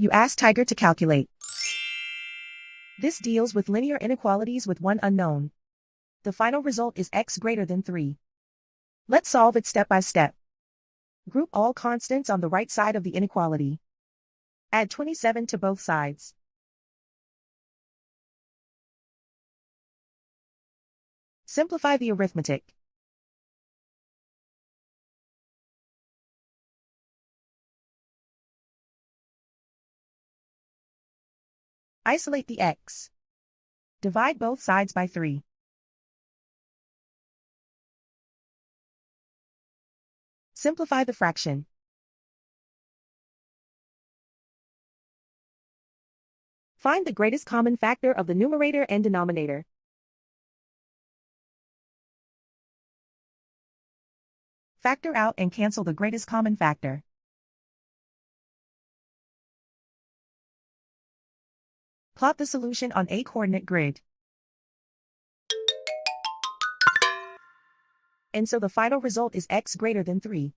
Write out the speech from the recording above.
You ask Tiger to calculate. This deals with linear inequalities with one unknown. The final result is x greater than 3. Let's solve it step by step. Group all constants on the right side of the inequality. Add 27 to both sides. Simplify the arithmetic. Isolate the x. Divide both sides by 3. Simplify the fraction. Find the greatest common factor of the numerator and denominator. Factor out and cancel the greatest common factor. Plot the solution on a coordinate grid. And so the final result is x greater than 3.